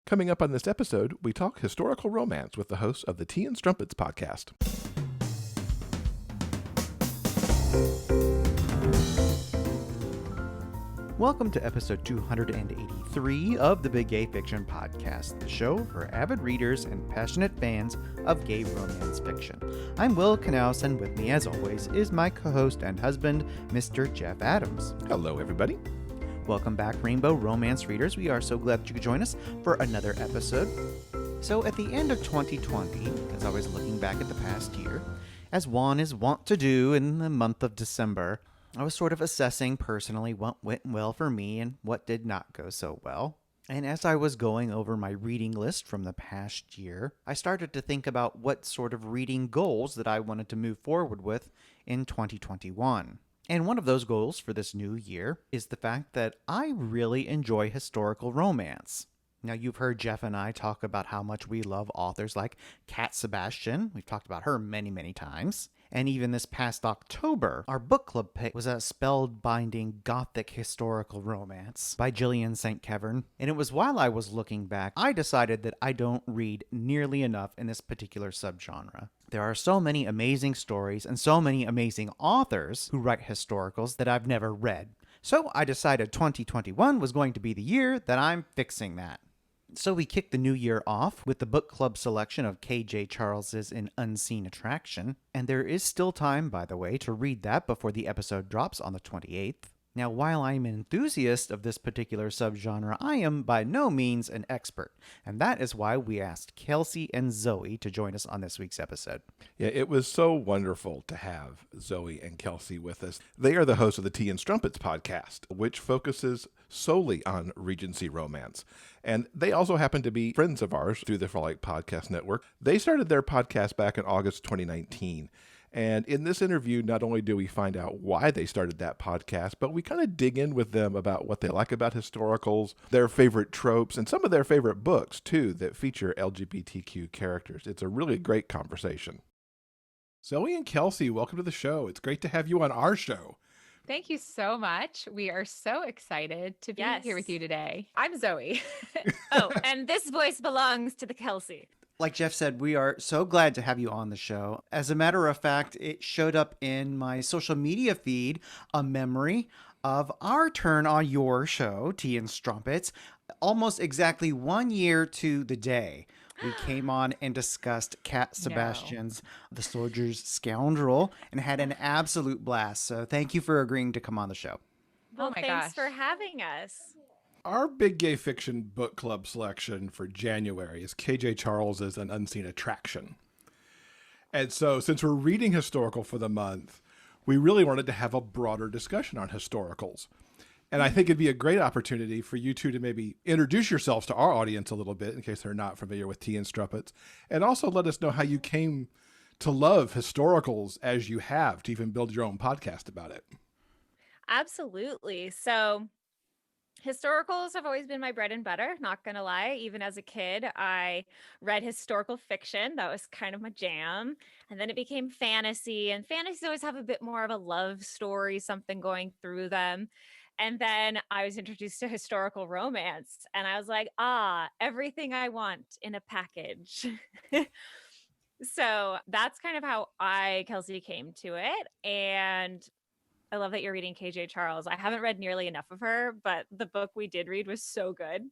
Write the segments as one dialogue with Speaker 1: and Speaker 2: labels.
Speaker 1: Coming up on this episode, we talk historical romance with the hosts of the Tea and Strumpets podcast.
Speaker 2: Welcome to episode 283 of the Big Gay Fiction Podcast, the show for avid readers and passionate fans of gay romance fiction. I'm Will Knaus, and with me, as always, is my co-host and husband, Mr. Jeff Adams.
Speaker 1: Hello, everybody.
Speaker 2: Welcome back, Rainbow Romance readers. We are so glad that you could join us for another episode. So at the end of 2020, as I was looking back at the past year, as one is wont to do in the month of December, I was sort of assessing personally what went well for me and what did not go so well. And as I was going over my reading list from the past year, I started to think about what sort of reading goals that I wanted to move forward with in 2021. And one of those goals for this new year is the fact that I really enjoy historical romance. Now, you've heard Jeff and I talk about how much we love authors like Cat Sebastian. We've talked about her many, many times. And even this past October, our book club pick was a spellbinding gothic historical romance by Gillian St. Kevin. And it was while I was looking back, I decided that I don't read nearly enough in this particular subgenre. There are so many amazing stories and so many amazing authors who write historicals that I've never read. So I decided 2021 was going to be the year that I'm fixing that. So we kicked the new year off with the book club selection of K.J. Charles's An Unseen Attraction, and there is still time, by the way, to read that before the episode drops on the 28th. Now, while I'm an enthusiast of this particular subgenre, I am by no means an expert, and that is why we asked Kelsey and Zoe to join us on this week's episode.
Speaker 1: Yeah, it was so wonderful to have Zoë and Kelsey with us. They are the hosts of the Tea and Strumpets podcast, which focuses solely on regency romance. And they also happen to be friends of ours through the Frolic Podcast Network. They started their podcast back in August 2019. And in this interview, not only do we find out why they started that podcast, but we kind of dig in with them about what they like about historicals, their favorite tropes, and some of their favorite books, too, that feature LGBTQ characters. It's a really great conversation. Zoë and Kelsey, welcome to the show. It's great to have you on our show.
Speaker 3: Thank you so much. We are so excited to be here with you today. I'm Zoe.
Speaker 4: Oh, and this voice belongs to the Kelsey.
Speaker 2: Like Jeff said, we are so glad to have you on the show. As a matter of fact, it showed up in my social media feed, a memory of our turn on your show, Tea and Strumpets, almost exactly 1 year to the day. We came on and discussed Cat Sebastian's The Soldier's Scoundrel and had an absolute blast. So thank you for agreeing to come on the show.
Speaker 4: Well,
Speaker 3: Oh my
Speaker 4: thanks
Speaker 3: gosh.
Speaker 4: for having us.
Speaker 1: Our Big Gay Fiction book club selection for January is K.J. Charles's An Unseen Attraction. And so since we're reading historical for the month, we really wanted to have a broader discussion on historicals. And I think it'd be a great opportunity for you two to maybe introduce yourselves to our audience a little bit in case they're not familiar with Tea and Strumpets, and also let us know how you came to love historicals as you have to even build your own podcast about it.
Speaker 4: Absolutely. So historicals have always been my bread and butter, not going to lie. Even as a kid, I read historical fiction. That was kind of my jam. And then it became fantasy, and fantasies always have a bit more of a love story, something going through them. And then I was introduced to historical romance, and I was like, everything I want in a package. So that's kind of how Kelsey, came to it. And I love that you're reading KJ Charles. I haven't read nearly enough of her, but the book we did read was so good.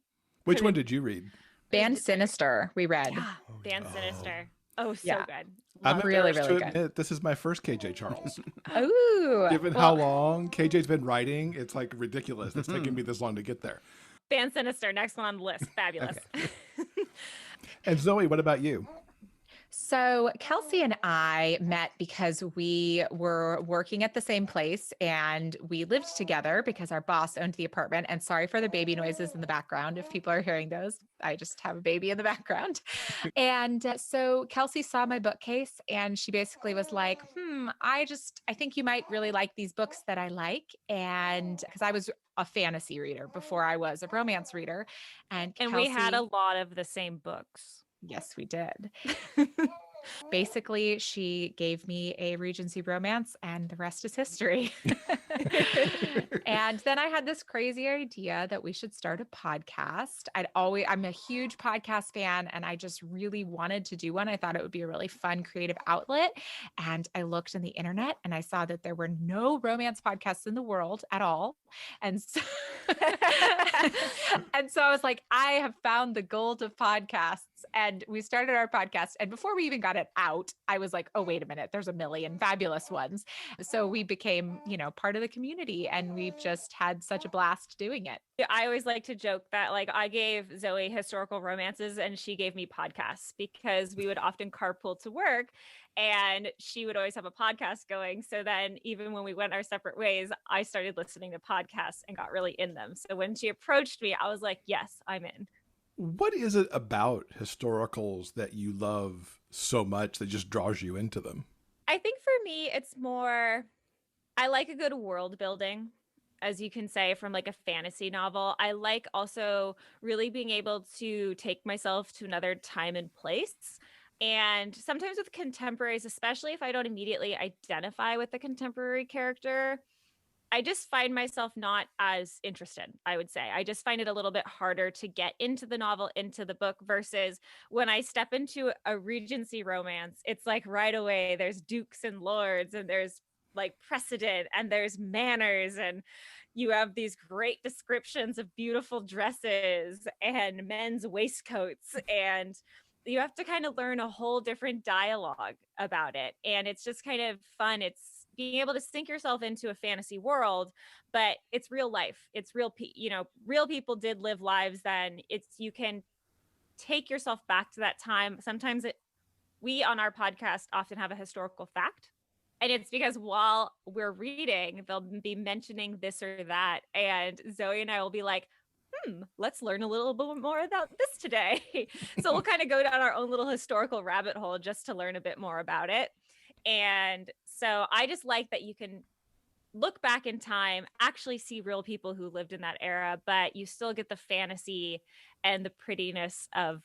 Speaker 1: Which one did you read?
Speaker 3: Band Sinister, we read.
Speaker 4: Yeah, Band Sinister. Oh, so
Speaker 3: Yeah.
Speaker 4: good.
Speaker 1: I'm
Speaker 4: Love
Speaker 3: really,
Speaker 4: it.
Speaker 1: embarrassed
Speaker 3: really
Speaker 1: to
Speaker 3: good.
Speaker 1: admit, this is my first KJ Charles.
Speaker 3: Ooh.
Speaker 1: Given how long KJ's been writing, it's like ridiculous. It's taken me this long to get there.
Speaker 4: Band Sinister, next one on the list. Fabulous.
Speaker 1: And Zoe, what about you?
Speaker 3: So Kelsey and I met because we were working at the same place and we lived together because our boss owned the apartment. And sorry for the baby noises in the background. If people are hearing those, I just have a baby in the background. And so Kelsey saw my bookcase and she basically was like, I think you might really like these books that I like. And because I was a fantasy reader before I was a romance reader. And
Speaker 4: we had a lot of the same books.
Speaker 3: Yes, we did. Basically, she gave me a Regency romance and the rest is history. And then I had this crazy idea that we should start a podcast. I'm a huge podcast fan and I just really wanted to do one. I thought it would be a really fun creative outlet. And I looked on the internet and I saw that there were no romance podcasts in the world at all. And so, and so I was like, I have found the gold of podcasts. And we started our podcast. And before we even got it out, I was like, oh, wait a minute, there's a million fabulous ones. So we became, part of the community and we've just had such a blast doing it.
Speaker 4: Yeah, I always like to joke that like I gave Zoe historical romances and she gave me podcasts because we would often carpool to work and she would always have a podcast going. So then even when we went our separate ways, I started listening to podcasts and got really in them. So when she approached me, I was like, yes, I'm in.
Speaker 1: What is it about historicals that you love so much that just draws you into them?
Speaker 4: I think for me, it's more, I like a good world building, as you can say, from like a fantasy novel. I like also really being able to take myself to another time and place. And sometimes with contemporaries, especially if I don't immediately identify with the contemporary character, I just find myself not as interested, I would say. I just find it a little bit harder to get into the novel, into the book, versus when I step into a Regency romance, it's like right away there's dukes and lords and there's like precedent and there's manners and you have these great descriptions of beautiful dresses and men's waistcoats and you have to kind of learn a whole different dialogue about it. And it's just kind of fun. It's being able to sink yourself into a fantasy world, but it's real life. It's real, real people did live lives then. You can take yourself back to that time. Sometimes we on our podcast often have a historical fact. And it's because while we're reading, they'll be mentioning this or that. And Zoe and I will be like, let's learn a little bit more about this today. So we'll kind of go down our own little historical rabbit hole just to learn a bit more about it. And so I just like that you can look back in time, actually see real people who lived in that era, but you still get the fantasy and the prettiness of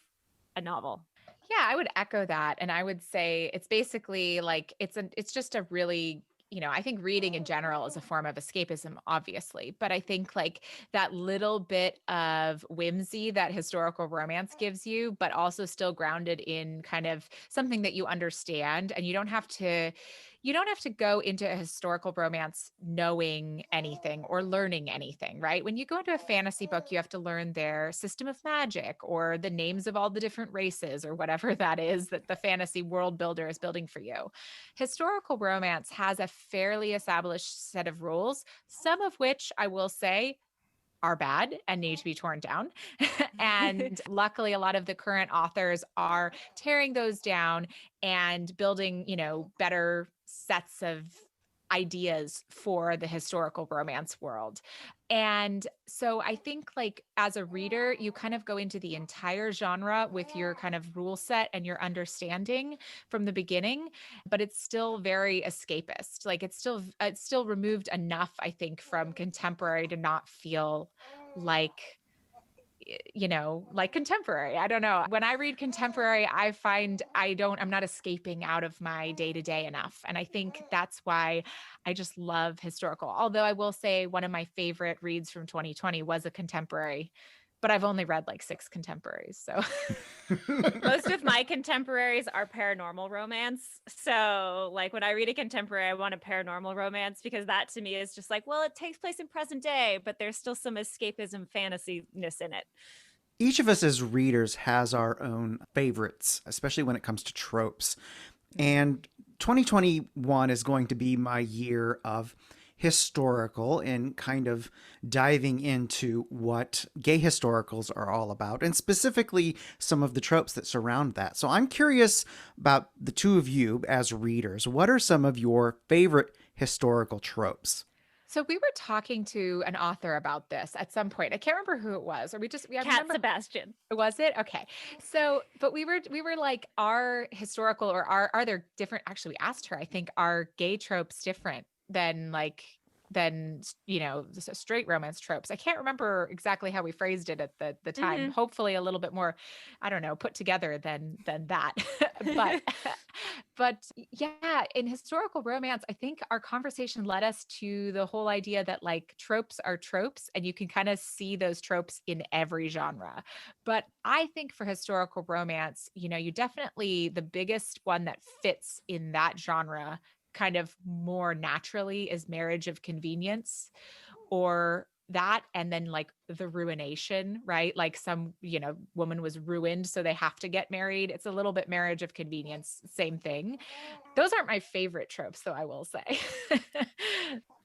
Speaker 4: a novel.
Speaker 3: Yeah, I would echo that. And I would say it's basically like, it's just a really, I think reading in general is a form of escapism, obviously, but I think like that little bit of whimsy that historical romance gives you, but also still grounded in kind of something that you understand. And you don't have to go into a historical romance knowing anything or learning anything, right? When you go into a fantasy book, you have to learn their system of magic or the names of all the different races or whatever that is that the fantasy world builder is building for you. Historical romance has a fairly established set of rules, some of which I will say are bad and need to be torn down. And luckily, a lot of the current authors are tearing those down and building, better sets of ideas for the historical romance world. And so I think like as a reader, you kind of go into the entire genre with your kind of rule set and your understanding from the beginning, but it's still very escapist. Like it's still removed enough, I think, from contemporary to not feel like like contemporary. I don't know. When I read contemporary, I find I'm not escaping out of my day-to-day enough. And I think that's why I just love historical. Although I will say one of my favorite reads from 2020 was a contemporary, but I've only read like 6 contemporaries. So
Speaker 4: most of my contemporaries are paranormal romance. So like when I read a contemporary, I want a paranormal romance because that to me is just like, well, it takes place in present day, but there's still some escapism fantasy-ness in it.
Speaker 2: Each of us as readers has our own favorites, especially when it comes to tropes. And 2021 is going to be my year of historical and kind of diving into what gay historicals are all about, and specifically some of the tropes that surround that. So I'm curious about the two of you as readers. What are some of your favorite historical tropes?
Speaker 3: So we were talking to an author about this at some point. I can't remember who it was, or
Speaker 4: Cat Sebastian.
Speaker 3: Was it? Okay. So, but we were like, are historical or are there different, actually we asked her, I think, are gay tropes different than straight romance tropes? I can't remember exactly how we phrased it at the time. Hopefully a little bit more, I don't know, put together than that. but but yeah, in historical romance, I think our conversation led us to the whole idea that like tropes are tropes and you can kind of see those tropes in every genre. But I think for historical romance, you definitely the biggest one that fits in that genre kind of more naturally is marriage of convenience, or that, and then like the ruination, right? Like some, woman was ruined, so they have to get married. It's a little bit marriage of convenience, same thing. Those aren't my favorite tropes, though, I will say.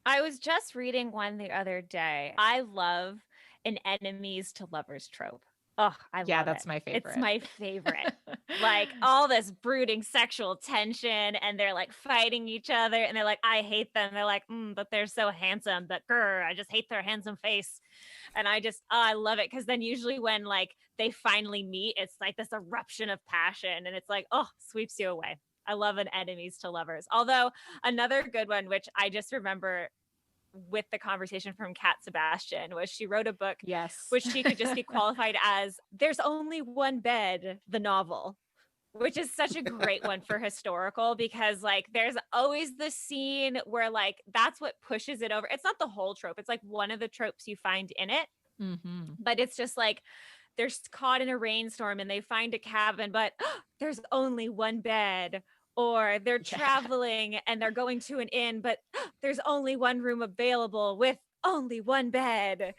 Speaker 4: I was just reading one the other day. I love an enemies to lovers trope. Oh, I
Speaker 3: Yeah,
Speaker 4: love
Speaker 3: that's
Speaker 4: it.
Speaker 3: my
Speaker 4: It's
Speaker 3: favorite.
Speaker 4: my favorite. Like all this brooding sexual tension, and they're like fighting each other, and they're like, I hate them. They're like, but they're so handsome, but grr, I just hate their handsome face. And I love it. Cause then usually when like they finally meet, it's like this eruption of passion, and it's like, oh, sweeps you away. I love an enemies to lovers. Although another good one, which I just remember with the conversation from Kat Sebastian, was she wrote a book
Speaker 3: Yes.
Speaker 4: which she could just be qualified as There's Only One Bed, the novel, which is such a great one for historical, because like there's always the scene where like that's what pushes it over. It's not the whole trope, it's like one of the tropes you find in it,
Speaker 3: Mm-hmm.
Speaker 4: but it's just like they're caught in a rainstorm and they find a cabin, but there's only one bed. Or they're
Speaker 3: Yeah.
Speaker 4: traveling and they're going to an inn, but there's only one room available with only one bed.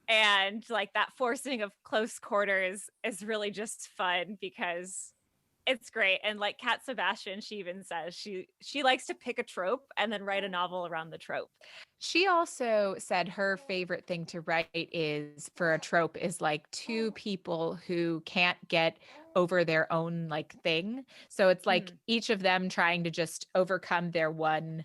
Speaker 4: And like that forcing of close quarters is really just fun because it's great. And like Kat Sebastian, she even says she likes to pick a trope and then write a novel around the trope.
Speaker 3: She also said her favorite thing to write is for a trope is like two people who can't get over their own like thing. So it's like each of them trying to just overcome their one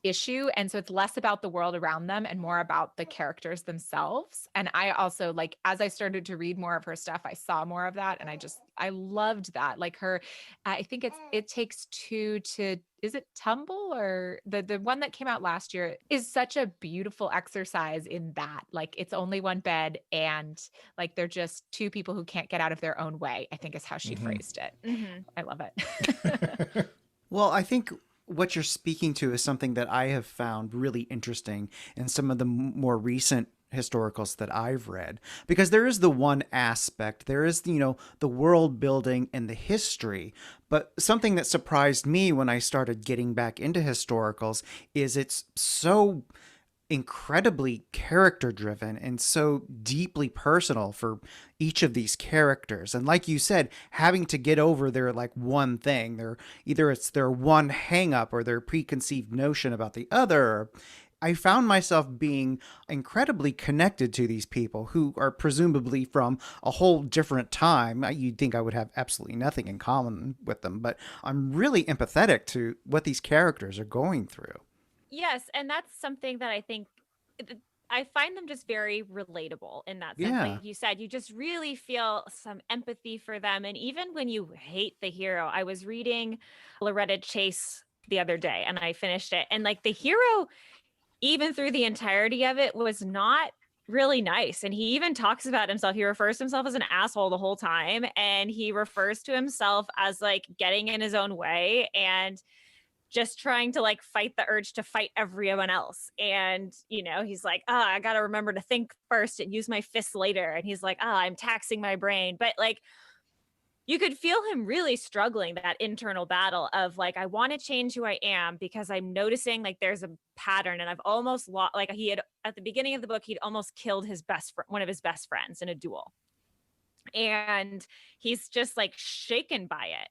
Speaker 3: issue. And so it's less about the world around them and more about the characters themselves. And I also like, as I started to read more of her stuff, I saw more of that. And I loved that. Like her, I think it takes two to, is it Tumble, or the one that came out last year is such a beautiful exercise in that. Like it's only one bed and like they're just two people who can't get out of their own way, I think is how she phrased it. I love it.
Speaker 2: Well, I think what you're speaking to is something that I have found really interesting in some of the more recent historicals that I've read, because there is the one aspect, there is, the world building and the history. But something that surprised me when I started getting back into historicals is it's so incredibly character driven and so deeply personal for each of these characters. And like you said, having to get over their like one thing, it's their one hang up or their preconceived notion about the other. I found myself being incredibly connected to these people who are presumably from a whole different time. You'd think I would have absolutely nothing in common with them, but I'm really empathetic to what these characters are going through.
Speaker 4: Yes, and that's something that I think I find them just very relatable in that sense.
Speaker 2: Yeah.
Speaker 4: Like you said, you just really feel some empathy for them. And even when you hate the hero, I was reading Loretta Chase the other day and I finished it. And like the hero, even through the entirety of it, was not really nice. And he even talks about himself. He refers to himself as an asshole the whole time. And he refers to himself as like getting in his own way and just trying to like fight the urge to fight everyone else. And, he's like, I got to remember to think first and use my fists later. And he's like, I'm taxing my brain. But like, you could feel him really struggling that internal battle of like, I want to change who I am because I'm noticing like there's a pattern and I've almost lost, like he had at the beginning of the book, he'd almost killed one of his best friends in a duel. And he's just like shaken by it.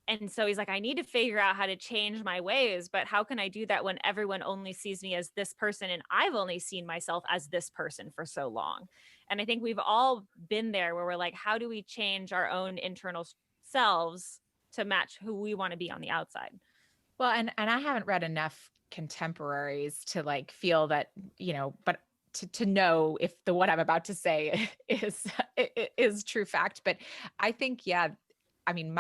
Speaker 4: And so he's like, I need to figure out how to change my ways, but how can I do that when everyone only sees me as this person and I've only seen myself as this person for so long? And I think we've all been there where we're like, how do we change our own internal selves to match who we want to be on the outside?
Speaker 3: Well, and I haven't read enough contemporaries to like feel that, but to know if the what I'm about to say is true fact. But I think, yeah, I mean,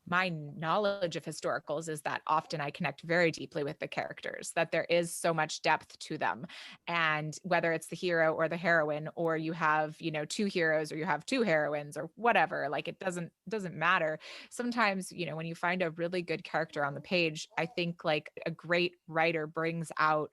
Speaker 3: my knowledge of historicals is that often I connect very deeply with the characters, that there is so much depth to them. And whether it's the hero or the heroine, or you have, two heroes or you have two heroines or whatever, like it doesn't matter. Sometimes, when you find a really good character on the page, I think like a great writer brings out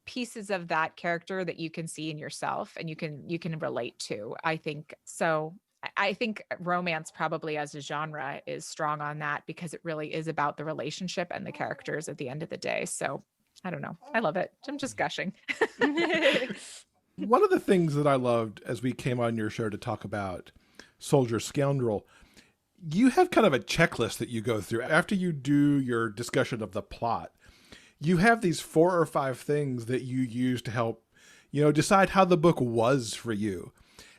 Speaker 3: pieces of that character that you can see in yourself and you can relate to. I think so. I think romance probably as a genre is strong on that because it really is about the relationship and the characters at the end of the day. So I don't know. I love it. I'm just gushing.
Speaker 1: One of the things that I loved as we came on your show to talk about Soldier Scoundrel, you have kind of a checklist that you go through after you do your discussion of the plot. You have these 4 or 5 things that you use to help, decide how the book was for you.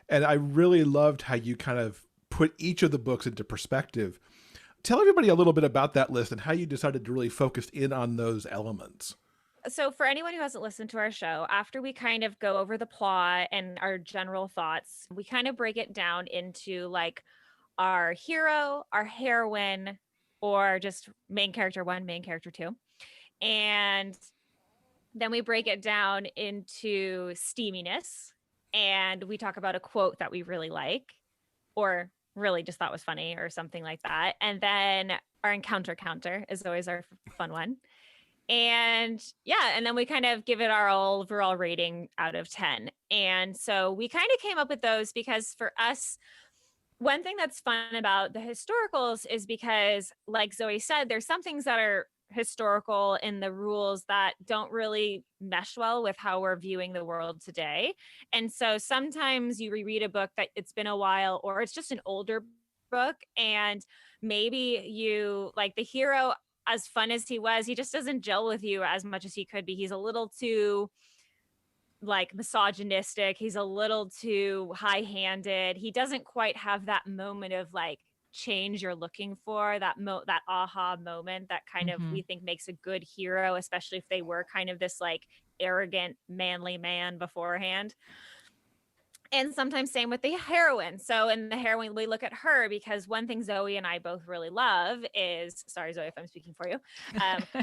Speaker 1: And I really loved how you kind of put each of the books into perspective. Tell everybody a little bit about that list and how you decided to really focus in on those elements.
Speaker 4: So for anyone who hasn't listened to our show, after we kind of go over the plot and our general thoughts, we kind of break it down into like our hero, our heroine, or just main character 1, main character 2. And then we break it down into steaminess, and we talk about a quote that we really like or really just thought was funny or something like that. And then our encounter counter is always our fun one. And yeah, and then we kind of give it our overall rating out of 10. And so we kind of came up with those because for us, one thing that's fun about the historicals is because, like Zoe said, there's some things that are historical in the rules that don't really mesh well with how we're viewing the world today. And so sometimes you reread a book that it's been a while or it's just an older book, and maybe you like the hero, as fun as he just doesn't gel with you as much as he could be. He's a little too like misogynistic. He's a little too high-handed. He doesn't quite have that moment of like change you're looking for, that aha moment that kind of we think makes a good hero, especially if they were kind of this like arrogant manly man beforehand. And sometimes same with the heroine. So in the heroine, we look at her because one thing Zoe and I both really love is, sorry, Zoe, if I'm speaking for you.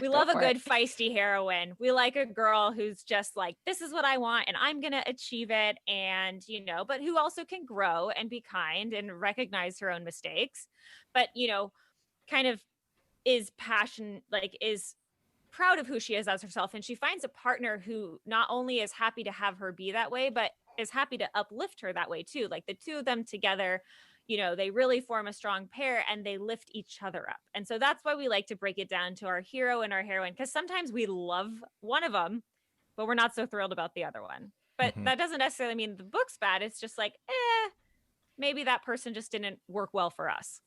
Speaker 4: We love a good feisty heroine. We like a girl who's just like, this is what I want and I'm going to achieve it. And, but who also can grow and be kind and recognize her own mistakes. But, kind of is is proud of who she is as herself. And she finds a partner who not only is happy to have her be that way, but is happy to uplift her that way too. Like the two of them together, they really form a strong pair and they lift each other up. And so that's why we like to break it down to our hero and our heroine, because sometimes we love one of them, but we're not so thrilled about the other one. But that doesn't necessarily mean the book's bad. It's just like, maybe that person just didn't work well for us.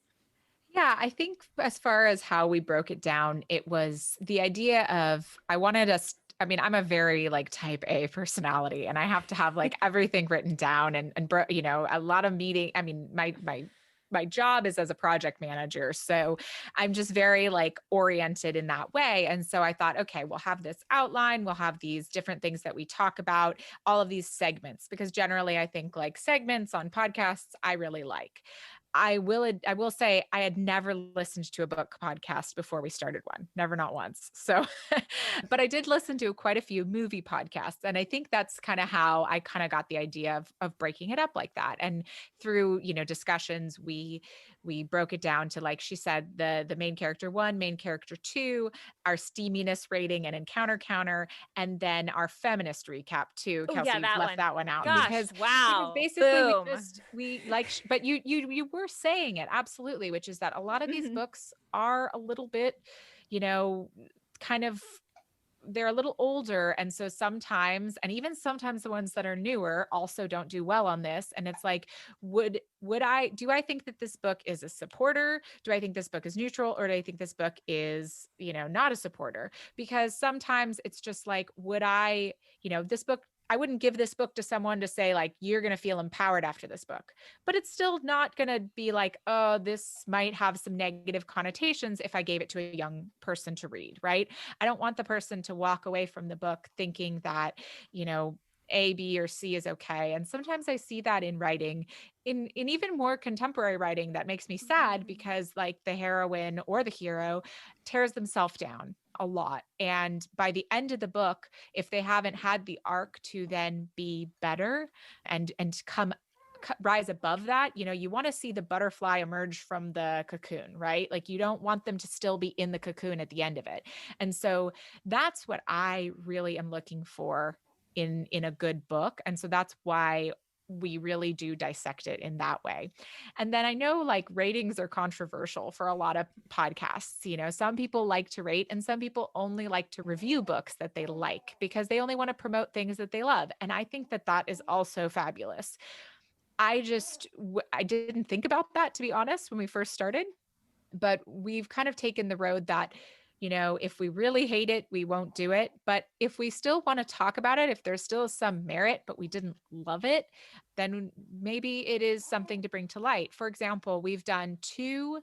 Speaker 3: Yeah, I think as far as how we broke it down, it was the idea of I wanted us. I mean, I'm a very like type A personality and I have to have like everything written down and a lot of meeting. I mean, my job is as a project manager. So I'm just very like oriented in that way. And so I thought, okay, we'll have this outline. We'll have these different things that we talk about, all of these segments, because generally I think like segments on podcasts, I really like. I will say I had never listened to a book podcast before we started one, never, not once. So, but I did listen to quite a few movie podcasts. And I think that's kind of how I kind of got the idea of breaking it up like that. And through, discussions, we broke it down to, like she said, the main character 1, main character 2, our steaminess rating and encounter counter, and then our feminist recap too. Kelsey left that one out.
Speaker 4: Gosh,
Speaker 3: because
Speaker 4: wow.
Speaker 3: basically but you were saying it absolutely, which is that a lot of these books are a little bit, kind of, they're a little older. And so sometimes, and even sometimes the ones that are newer also don't do well on this. And it's like, do I think that this book is a supporter? Do I think this book is neutral? Or do I think this book is, not a supporter? Because sometimes it's just like, this book, I wouldn't give this book to someone to say like, you're going to feel empowered after this book, but it's still not going to be like, oh, this might have some negative connotations if I gave it to a young person to read, right? I don't want the person to walk away from the book thinking that, A, B, or C is okay. And sometimes I see that in writing, in even more contemporary writing, that makes me sad because like the heroine or the hero tears themselves down a lot. And by the end of the book, if they haven't had the arc to then be better and rise above that, you want to see the butterfly emerge from the cocoon, right? Like you don't want them to still be in the cocoon at the end of it. And so that's what I really am looking for in a good book. And so that's why we really do dissect it in that way. And then I know like ratings are controversial for a lot of podcasts. Some people like to rate and some people only like to review books that they like because they only want to promote things that they love. And I think that that is also fabulous. I didn't think about that, to be honest, when we first started, but we've kind of taken the road that, if we really hate it, we won't do it. But if we still want to talk about it, if there's still some merit, but we didn't love it, then maybe it is something to bring to light. For example, we've done 2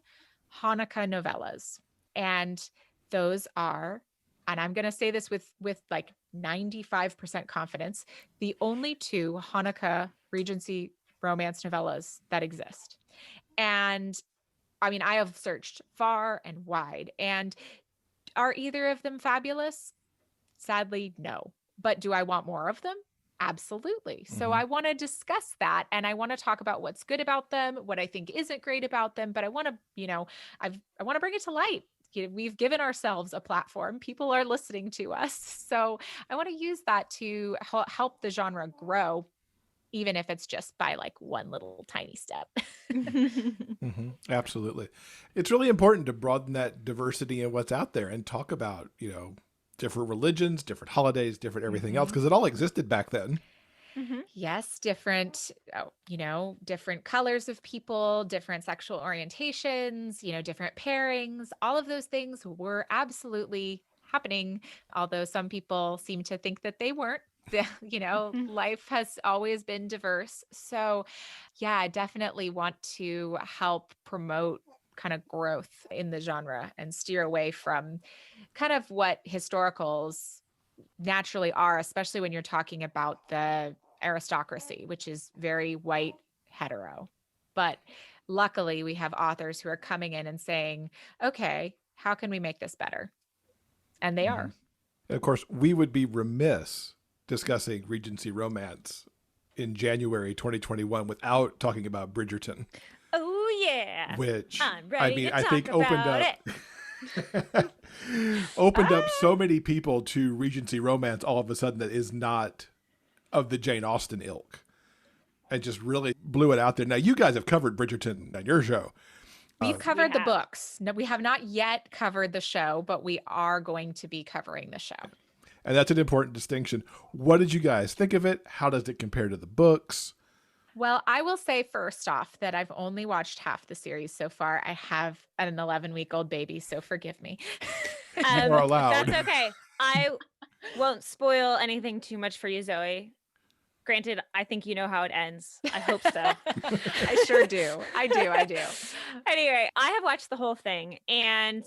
Speaker 3: Hanukkah novellas, and those are, and I'm going to say this with like 95% confidence, the only 2 Hanukkah Regency romance novellas that exist. And I mean, I have searched far and wide. And are either of them fabulous? Sadly, no. But do I want more of them? Absolutely. So I want to discuss that and I want to talk about what's good about them, what I think isn't great about them, but I want to, I want to bring it to light. We've given ourselves a platform. People are listening to us. So I want to use that to help the genre grow, even if it's just by like one little tiny step.
Speaker 1: Absolutely. It's really important to broaden that diversity in what's out there and talk about, different religions, different holidays, different everything else, because it all existed back then.
Speaker 3: Yes, different, different colors of people, different sexual orientations, different pairings, all of those things were absolutely happening, although some people seem to think that they weren't. Life has always been diverse. So yeah, I definitely want to help promote kind of growth in the genre and steer away from kind of what historicals naturally are, especially when you're talking about the aristocracy, which is very white, hetero. But luckily, we have authors who are coming in and saying, okay, how can we make this better? And they are.
Speaker 1: And of course, we would be remiss discussing Regency romance in January 2021 without talking about Bridgerton.
Speaker 4: Oh yeah,
Speaker 1: which
Speaker 4: I'm ready to
Speaker 1: I
Speaker 4: talk
Speaker 1: think opened up so many people to Regency romance all of a sudden that is not of the Jane Austen ilk, and just really blew it out there. Now you guys have covered Bridgerton on your show.
Speaker 3: We've covered the books. No, we have not yet covered the show, but we are going to be covering the show.
Speaker 1: And that's an important distinction. What did you guys think of it? How does it compare to the books?
Speaker 3: Well, I will say first off that I've only watched half the series so far. I have an 11-week-old baby, so forgive me.
Speaker 1: More allowed.
Speaker 4: That's okay. I won't spoil anything too much for you, Zoe. Granted, I think you know how it ends. I hope so.
Speaker 3: I sure do. I do.
Speaker 4: Anyway, I have watched the whole thing and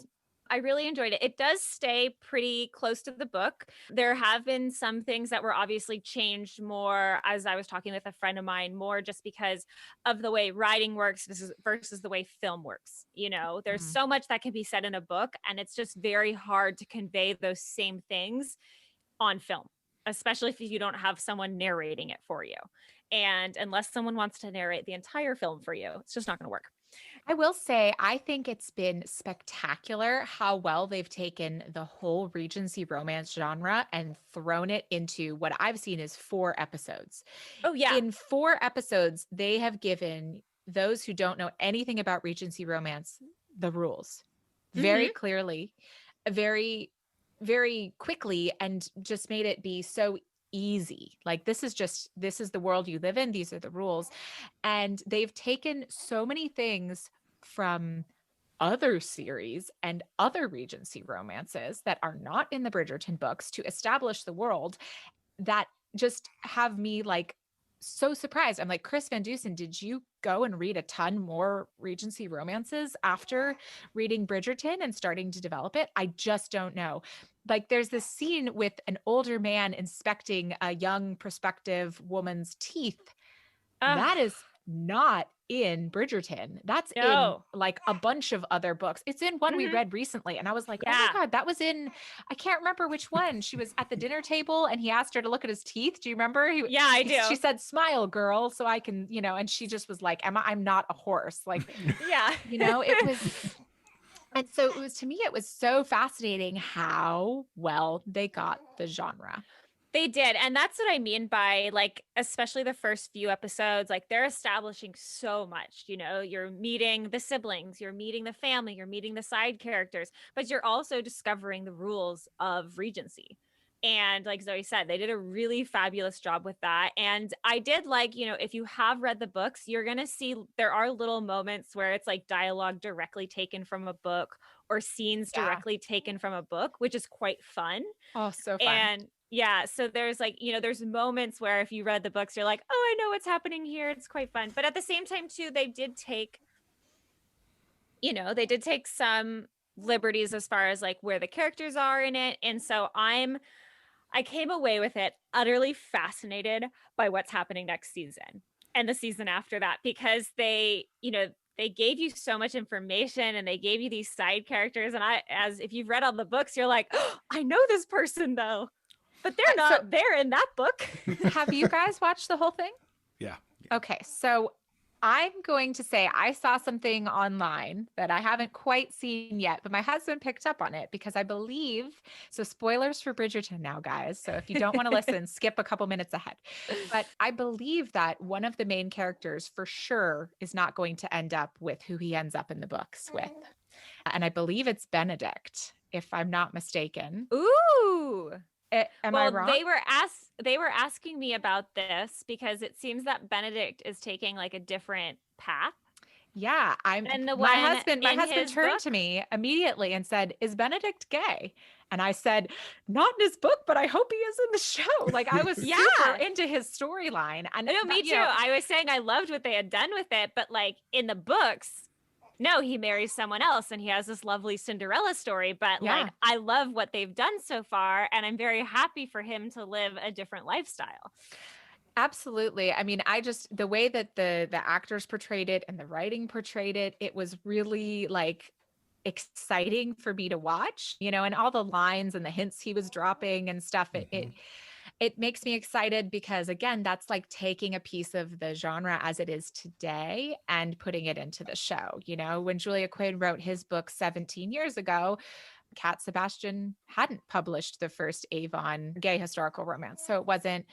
Speaker 4: I really enjoyed it. It does stay pretty close to the book. There have been some things that were obviously changed more, as I was talking with a friend of mine, more just because of the way writing works versus the way film works. There's so much that can be said in a book, and it's just very hard to convey those same things on film, especially if you don't have someone narrating it for you. And unless someone wants to narrate the entire film for you, it's just not going to work.
Speaker 3: I will say, I think it's been spectacular how well they've taken the whole Regency romance genre and thrown it into what I've seen is 4 episodes.
Speaker 4: Oh, yeah.
Speaker 3: In 4 episodes, they have given those who don't know anything about Regency romance the rules very clearly, very, very quickly, and just made it be so easy. Like, this is the world you live in. These are the rules. And they've taken so many things from other series and other Regency romances that are not in the Bridgerton books to establish the world that just have me like so surprised. I'm like, Chris Van Dusen, did you go and read a ton more Regency romances after reading Bridgerton and starting to develop it? I just don't know. like there's this scene with an older man inspecting a young prospective woman's teeth. That is not in Bridgerton. That's in like a bunch of other books. It's in one we read recently. And I was like, oh my God, that was in, I can't remember which one. She was at the dinner table and he asked her to look at his teeth. Do you remember?
Speaker 4: Yeah, I do.
Speaker 3: She said, smile, girl, so I can, you know, and she just was like, I'm not a horse. Like,
Speaker 4: yeah,
Speaker 3: you know, it was. And so it was, to me, it was so fascinating how well they got the genre.
Speaker 4: They did. And that's what I mean by like, especially the first few episodes, like they're establishing so much, you know, you're meeting the siblings, you're meeting the family, you're meeting the side characters, but you're also discovering the rules of Regency. And like Zoe said, they did a really fabulous job with that. And I did like, you know, if you have read the books, you're going to see there are little moments where it's like dialogue directly taken from a book or scenes directly taken from a book, which is quite fun.
Speaker 3: Oh, so fun.
Speaker 4: And yeah, so there's like, you know, there's moments where if you read the books, you're like, oh, I know what's happening here. It's quite fun. But at the same time, too, they did take some liberties as far as like where the characters are in it. And so I came away with it utterly fascinated by what's happening next season and the season after that, because they gave you so much information and they gave you these side characters. And as if you've read all the books, you're like, oh, I know this person though. But they're not there in that book.
Speaker 3: Have you guys watched the whole thing?
Speaker 1: Yeah.
Speaker 3: Okay. So I'm going to say I saw something online that I haven't quite seen yet, but my husband picked up on it because I believe, so spoilers for Bridgerton now, guys. So if you don't want to listen, skip a couple minutes ahead. But I believe that one of the main characters for sure is not going to end up with who he ends up in the books with. And I believe it's Benedict, if I'm not mistaken.
Speaker 4: Ooh.
Speaker 3: Am I wrong?
Speaker 4: They were asking me about this because it seems that Benedict is taking like a different path.
Speaker 3: Yeah, my husband turned to me immediately and said, "Is Benedict gay?" And I said, "Not in his book, but I hope he is in the show." Like I was super into his storyline. And
Speaker 4: no, me too. I was saying I loved what they had done with it, but like in the books, no, he marries someone else and he has this lovely Cinderella story. But like, I love what they've done so far. And I'm very happy for him to live a different lifestyle.
Speaker 3: Absolutely. I mean, the way that the actors portrayed it and the writing portrayed it, it was really like exciting for me to watch, you know, and all the lines and the hints he was dropping and stuff. It makes me excited because, again, that's like taking a piece of the genre as it is today and putting it into the show. You know, when Julia Quinn wrote his book 17 years ago, Cat Sebastian hadn't published the first Avon gay historical romance. So it wasn't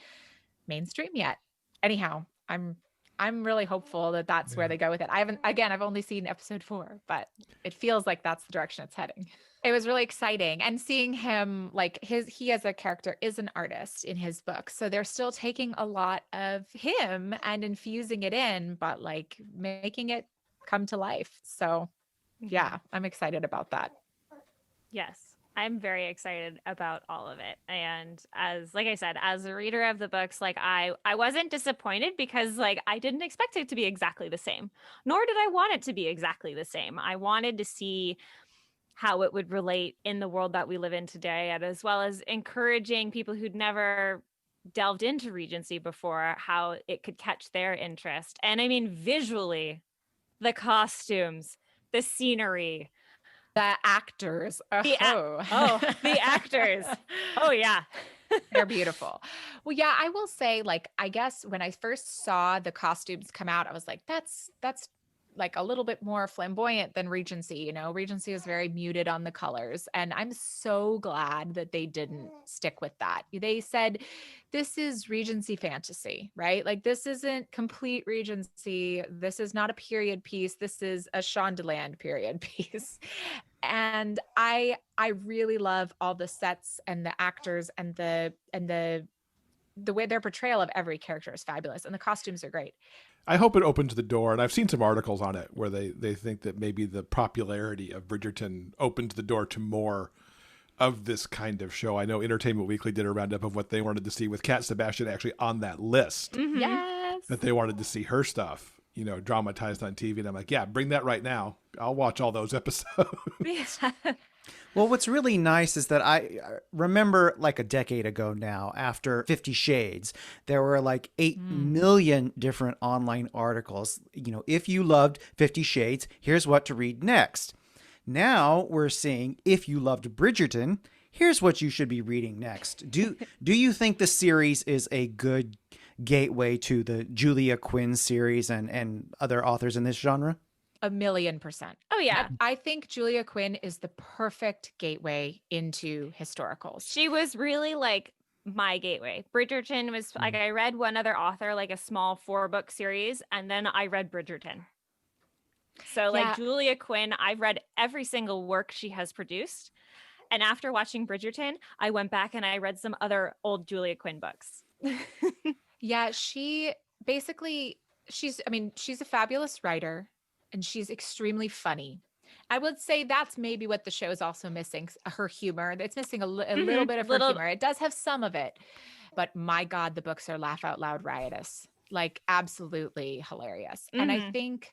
Speaker 3: mainstream yet. Anyhow, I'm really hopeful that that's where they go with it. I've only seen episode 4, but it feels like that's the direction it's heading. It was really exciting. And seeing him, like he as a character is an artist in his book. So they're still taking a lot of him and infusing it in, but like making it come to life. So yeah, I'm excited about that.
Speaker 4: Yes. I'm very excited about all of it. And like I said, as a reader of the books, like I wasn't disappointed because like I didn't expect it to be exactly the same, nor did I want it to be exactly the same. I wanted to see how it would relate in the world that we live in today, and as well as encouraging people who'd never delved into Regency before, how it could catch their interest. And I mean, visually, the costumes, the scenery,
Speaker 3: the actors.
Speaker 4: The actors. Oh, yeah.
Speaker 3: They're beautiful. Well, yeah, I will say, like, I guess when I first saw the costumes come out, I was like, that's like a little bit more flamboyant than Regency. You know, Regency is very muted on the colors. And I'm so glad that they didn't stick with that. They said, this is Regency fantasy, right? Like this isn't complete Regency. This is not a period piece. This is a Shondaland period piece. And I really love all the sets and the actors and the way their portrayal of every character is fabulous. And the costumes are great.
Speaker 1: I hope it opens the door, and I've seen some articles on it where they think that maybe the popularity of Bridgerton opens the door to more of this kind of show. I know Entertainment Weekly did a roundup of what they wanted to see with Cat Sebastian actually on that list.
Speaker 3: Mm-hmm. Yes.
Speaker 1: That they wanted to see her stuff, you know, dramatized on TV. And I'm like, yeah, bring that right now. I'll watch all those episodes.
Speaker 2: Well, what's really nice is that I remember like a decade ago now, after 50 Shades, there were like 8 million different online articles. You know, if you loved 50 Shades, here's what to read next. Now we're seeing if you loved Bridgerton, here's what you should be reading next. Do you think the series is a good gateway to the Julia Quinn series and other authors in this genre?
Speaker 3: 1,000,000%.
Speaker 4: Oh yeah.
Speaker 3: I think Julia Quinn is the perfect gateway into historicals.
Speaker 4: She was really like my gateway. Bridgerton was like, I read one other author, like a small 4-book series, and then I read Bridgerton. So like
Speaker 3: Yeah.
Speaker 4: Julia Quinn, I've read every single work she has produced. And after watching Bridgerton, I went back and I read some other old Julia Quinn books.
Speaker 3: Yeah, she's a fabulous writer and she's extremely funny. I would say that's maybe what the show is also missing, her humor. It's missing a little bit of her humor. It does have some of it, but my God, the books are laugh out loud riotous, like absolutely hilarious. And I think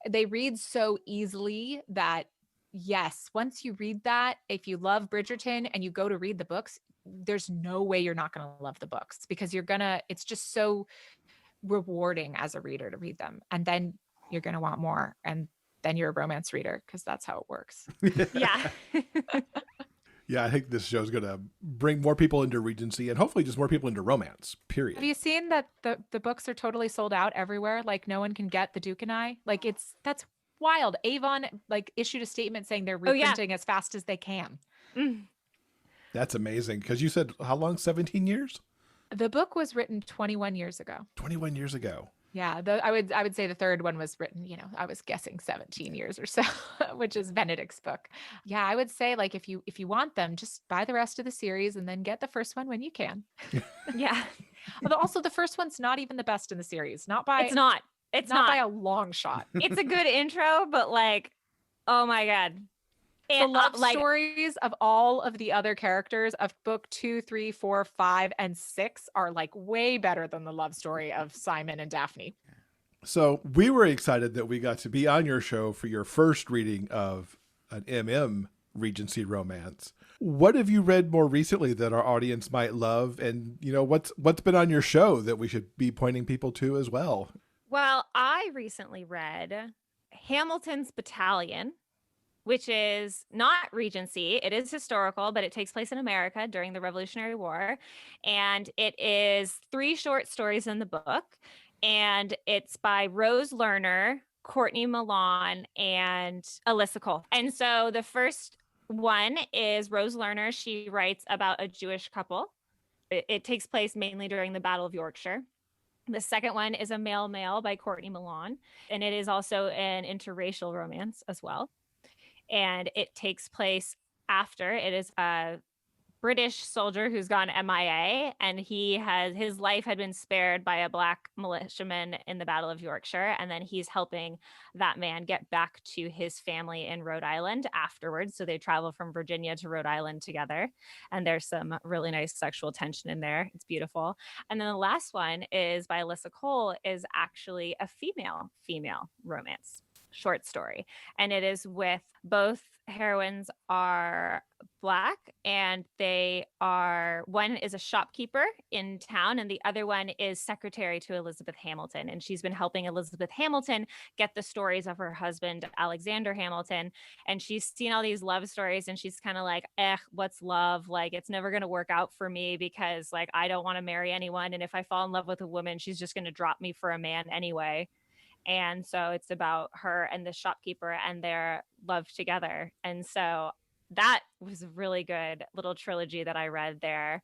Speaker 3: they read so easily that yes, once you read that, if you love Bridgerton and you go to read the books, there's no way you're not going to love the books because it's just so rewarding as a reader to read them. And then you're going to want more. And then you're a romance reader because that's how it works.
Speaker 4: Yeah.
Speaker 1: Yeah, I think this show's going to bring more people into Regency and hopefully just more people into romance, period.
Speaker 3: Have you seen that the books are totally sold out everywhere? Like no one can get The Duke and I. Like that's wild. Avon like issued a statement saying they're reprinting as fast as they can.
Speaker 1: That's amazing. Because you said, how long? 17 years?
Speaker 3: The book was written 21 years ago.
Speaker 1: 21 years ago.
Speaker 3: Yeah, I would say the third one was written, I was guessing 17 years or so, which is Benedict's book. Yeah, I would say like if you want them, just buy the rest of the series and then get the first one when you can.
Speaker 4: Yeah.
Speaker 3: Although also the first one's not even the best in the series.
Speaker 4: It's not
Speaker 3: by a long shot.
Speaker 4: It's a good intro, but like, oh my God.
Speaker 3: The love stories of all of the other characters of book 2, 3, 4, 5, and 6 are like way better than the love story of Simon and Daphne.
Speaker 1: So we were excited that we got to be on your show for your first reading of an Regency romance. What have you read more recently that our audience might love? And, what's been on your show that we should be pointing people to as well?
Speaker 4: Well, I recently read Hamilton's Battalion, which is not Regency. It is historical, but it takes place in America during the Revolutionary War. And it is 3 short stories in the book. And it's by Rose Lerner, Courtney Milan, and Alyssa Cole. And so the first one is Rose Lerner. She writes about a Jewish couple. It takes place mainly during the Battle of Yorkshire. The second one is A Male Male by Courtney Milan. And it is also an interracial romance as well. And it takes place after. It is a British soldier who's gone MIA, and his life had been spared by a Black militiaman in the Battle of Yorkshire, and then he's helping that man get back to his family in Rhode Island afterwards. So they travel from Virginia to Rhode Island together, and there's some really nice sexual tension in there. It's beautiful. And then the last one is by Alyssa Cole, is actually a female romance short story, and it is with both heroines are Black, and one is a shopkeeper in town and the other one is secretary to Elizabeth Hamilton, and she's been helping Elizabeth Hamilton get the stories of her husband Alexander Hamilton, and she's seen all these love stories and she's kind of like, what's love? Like, it's never going to work out for me because like I don't want to marry anyone, and if I fall in love with a woman, she's just going to drop me for a man anyway. And so it's about her and the shopkeeper and their love together. And so that was a really good little trilogy that I read there.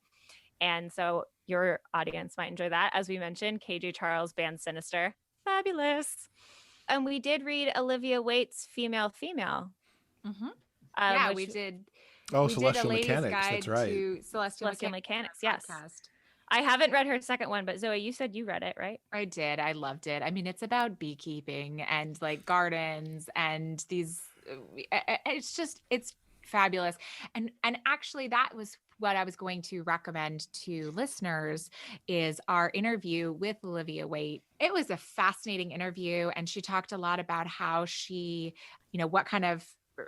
Speaker 4: And so your audience might enjoy that. As we mentioned, KJ Charles' Band Sinister. Fabulous. And we did read Olivia Waite's Female.
Speaker 3: Yeah, we did.
Speaker 1: Oh,
Speaker 3: we
Speaker 1: Celestial
Speaker 3: did a
Speaker 1: Mechanics.
Speaker 3: guide
Speaker 1: That's right.
Speaker 3: to Celestial
Speaker 4: Mechanics, yes.
Speaker 3: Podcast.
Speaker 4: I haven't read her second one, but Zoe, you said you read it, right?
Speaker 3: I did. I loved it. I mean, it's about beekeeping and like gardens and these, it's fabulous. And actually that was what I was going to recommend to listeners is our interview with Olivia Waite. It was a fascinating interview. And she talked a lot about how she, what kind of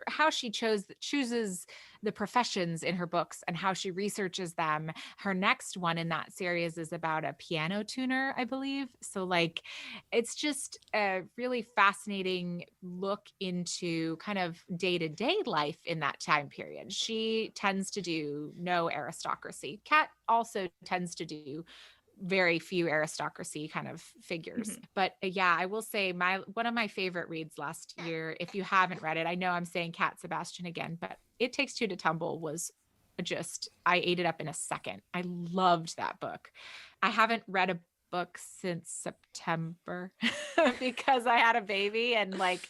Speaker 3: how she chooses the professions in her books and how she researches them. Her next one in that series is about a piano tuner, I believe. So like, it's just a really fascinating look into kind of day-to-day life in that time period. She tends to do no aristocracy. Kat also tends to do very few aristocracy kind of figures. But yeah, I will say one of my favorite reads last year, if you haven't read it, I know I'm saying Cat Sebastian again, but It Takes Two to Tumble was I ate it up in a second. I loved that book. I haven't read a book since September because I had a baby and like,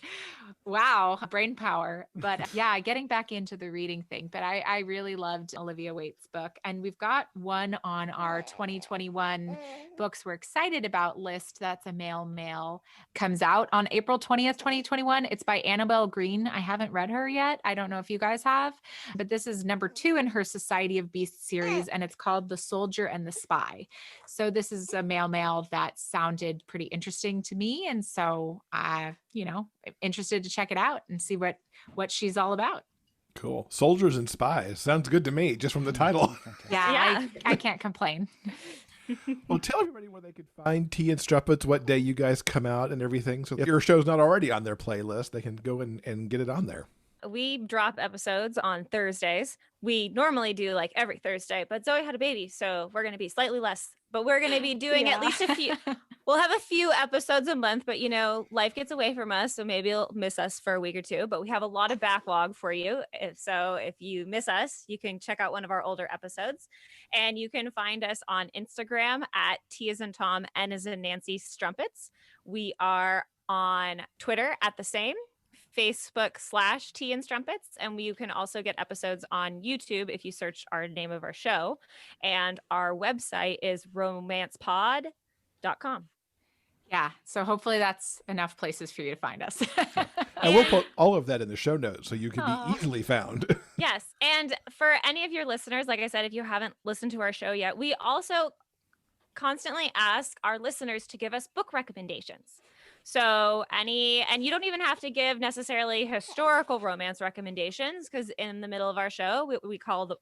Speaker 3: wow, brain power. But yeah, getting back into the reading thing. But I really loved Olivia Waite's book. And we've got one on our 2021 books we're excited about list. That's a male, comes out on April 20th, 2021. It's by Annabelle Green. I haven't read her yet. I don't know if you guys have, but this is number 2 in her Society of Beasts series. And it's called The Soldier and the Spy. So this is a male that sounded pretty interesting to me. And so I'm interested to check it out and see what she's all about.
Speaker 1: Cool. Soldiers and Spies. Sounds good to me, just from the title.
Speaker 3: Yeah. I can't complain.
Speaker 1: Well, tell everybody where they can find Tea and Strumpets, what day you guys come out and everything. So if your show's not already on their playlist, they can go and get it on there.
Speaker 4: We drop episodes on Thursdays. We normally do like every Thursday, but Zoe had a baby, so we're going to be slightly less. But we're going to be doing at least a few. We'll have a few episodes a month, but life gets away from us, so maybe you'll miss us for a week or two. But we have a lot of backlog for you. If you miss us, you can check out one of our older episodes, and you can find us on Instagram at T as in Tom, N as in Nancy Strumpets. We are on Twitter at the same. Facebook / Tea and Strumpets. And you can also get episodes on YouTube if you search our name of our show. And our website is romancepod.com.
Speaker 3: Yeah. So hopefully that's enough places for you to find us.
Speaker 1: And we'll put all of that in the show notes so you can be easily found.
Speaker 4: Yes. And for any of your listeners, like I said, if you haven't listened to our show yet, we also constantly ask our listeners to give us book recommendations. So and you don't even have to give necessarily historical romance recommendations, because in the middle of our show,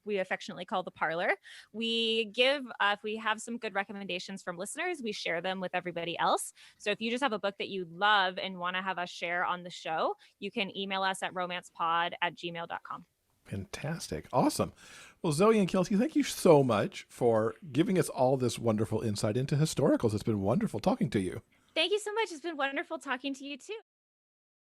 Speaker 4: we affectionately call the parlor. We give, if we have some good recommendations from listeners, we share them with everybody else. So if you just have a book that you love and want to have us share on the show, you can email us at romancepod@gmail.com.
Speaker 1: Fantastic. Awesome. Well, Zoë and Kelsey, thank you so much for giving us all this wonderful insight into historicals. It's been wonderful talking to you.
Speaker 4: Thank you so much. It's been wonderful talking to you too.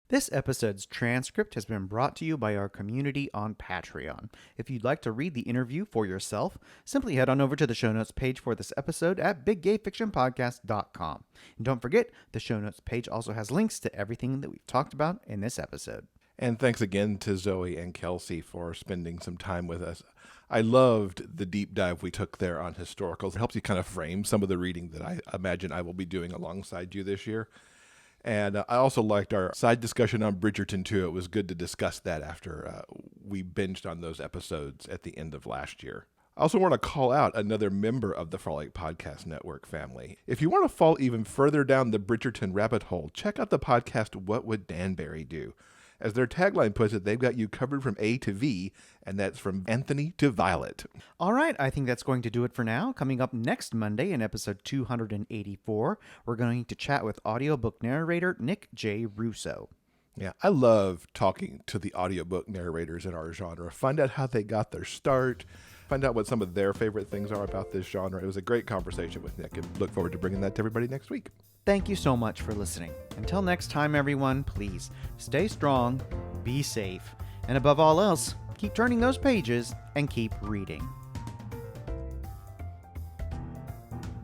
Speaker 2: This episode's transcript has been brought to you by our community on Patreon. If you'd like to read the interview for yourself, simply head on over to the show notes page for this episode at biggayfictionpodcast.com. And don't forget, the show notes page also has links to everything that we've talked about in this episode.
Speaker 1: And thanks again to Zoë and Kelsey for spending some time with us. I loved the deep dive we took there on historicals. It helps you kind of frame some of the reading that I imagine I will be doing alongside you this year. And I also liked our side discussion on Bridgerton, too. It was good to discuss that after we binged on those episodes at the end of last year. I also want to call out another member of the Frolic Podcast Network family. If you want to fall even further down the Bridgerton rabbit hole, check out the podcast What Would Danbury Do? As their tagline puts it, they've got you covered from A to V, and that's from Anthony to Violet.
Speaker 2: All right, I think that's going to do it for now. Coming up next Monday in episode 284, we're going to chat with audiobook narrator Nick J. Russo.
Speaker 1: Yeah, I love talking to the audiobook narrators in our genre. Find out how they got their start. Find out what some of their favorite things are about this genre. It was a great conversation with Nick, and look forward to bringing that to everybody next week.
Speaker 2: Thank you so much for listening. Until next time, everyone, please stay strong, be safe, and above all else, keep turning those pages and keep reading.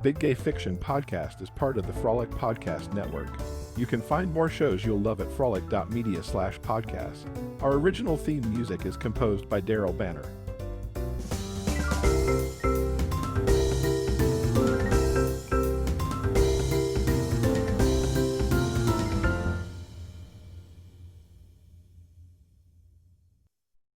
Speaker 1: Big Gay Fiction Podcast is part of the Frolic Podcast Network. You can find more shows you'll love at frolic.media/podcast. Our original theme music is composed by Daryl Banner.